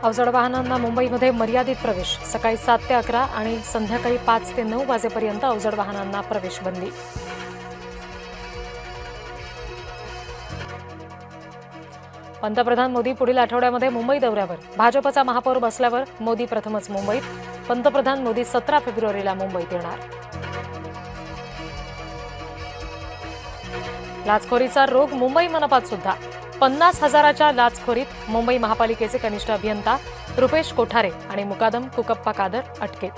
अवजड वाहनांना मुंबईमध्ये मर्यादित प्रवेश. सकाळी 7 ते 11 आणि संध्याकाळी 5 ते 9 वाजेपर्यंत अवजड वाहनांना प्रवेश बंदी. पंतप्रधान मोदी पुढील आठवड्यामध्ये मुंबई दौऱ्यावर. भाजपचा महापौर बसल्यावर मोदी प्रथमच मुंबईत. पंतप्रधान मोदी 17 फेब्रुवारीला मुंबईत येणार. लाचखोरीचा रोग मुंबई मनपात सुद्धा. 50,000च्या लाचखोरीत मुंबई महापालिकेचे कनिष्ठ अभियंता रुपेश कोठारे आणि मुकादम कुकप्पा कादर अटकेत.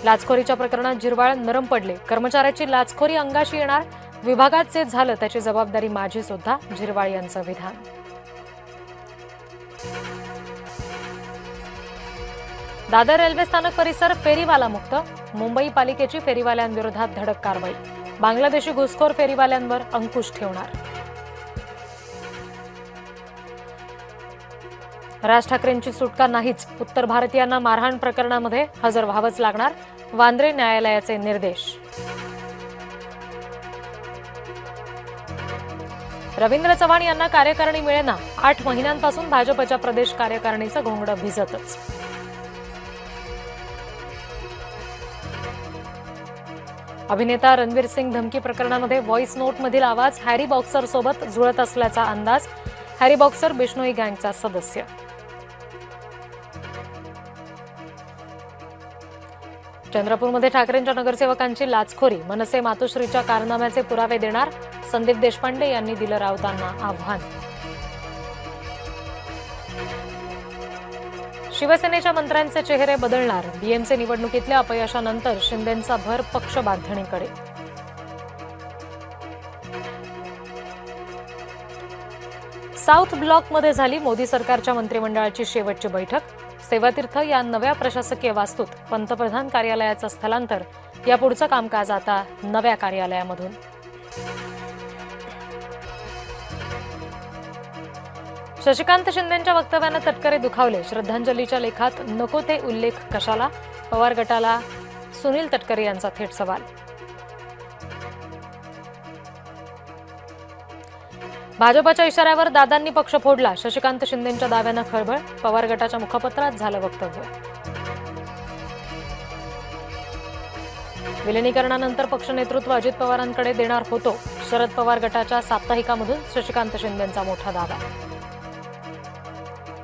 लाचखोरीच्या प्रकरणात जिरवाळ नरम पडले. कर्मचाऱ्याची लाचखोरी अंगाशी येणार. विभागात जे झालं त्याची जबाबदारी माझी सुद्धा, जिरवाळ यांचं विधान. दादर रेल्वे स्थानक परिसर फेरीवाला मुक्त. मुंबई पालिकेची फेरीवाल्यांविरोधात धडक कारवाई. बांगलादेशी घुसखोर फेरीवाल्यांवर अंकुश ठेवणार. राज ठाकरेंची सुटका नाहीच. उत्तर भारतीयांना मारहाण प्रकरणामध्ये हजर व्हावंच लागणार. वांद्रे न्यायालयाचे निर्देश. रवींद्र चव्हाण यांना कार्यकारिणी मिळेना. 8 महिन्यांपासून भाजपच्या प्रदेश कार्यकारिणीचं घोंगडं भिजतच. अभिनेता रणवीर सिंग धमकी प्रकरणामध्ये व्हॉइस नोटमधील आवाज हॅरी बॉक्सर सोबत जुळत असल्याचा अंदाज. हॅरी बॉक्सर बिश्नोई गँगचा सदस्य. चंद्रपूरमध्ये ठाकरेंच्या नगरसेवकांची लाचखोरी. मनसे मातोश्रीच्या कारनाम्याचे पुरावे देणार. संदीप देशपांडे यांनी दिलं राऊतांना आव्हान. शिवसेनेच्या मंत्र्यांचे चेहरे बदलणार. बीएमसी निवडणुकीतल्या अपयशानंतर शिंदेंचा भर पक्ष बांधणीकडे. साऊथ ब्लॉकमध्ये झाली मोदी सरकारच्या मंत्रिमंडळाची शेवटची बैठक. सेवातीर्थ या नव्या प्रशासकीय वास्तूत पंतप्रधान कार्यालयाचं स्थलांतर. यापुढचं कामकाज आता नव्या कार्यालयामधून. शशिकांत शिंदेंच्या वक्तव्यानं तटकरे दुखावले. श्रद्धांजलीच्या लेखात नको ते उल्लेख कशाला. पवार गटाला सुनील तटकरे यांचा थेट सवाल. भाजपच्या इशाऱ्यावर दादांनी पक्ष फोडला. शशिकांत शिंदेंच्या दाव्यानं खळबळ. पवार गटाच्या मुखपत्रात झालं वक्तव्य. विलिनीकरणानंतर पक्ष नेतृत्व अजित पवारांकडे देणार होतो. शरद पवार गटाच्या साप्ताहिकामधून शशिकांत शिंदेंचा मोठा दावा.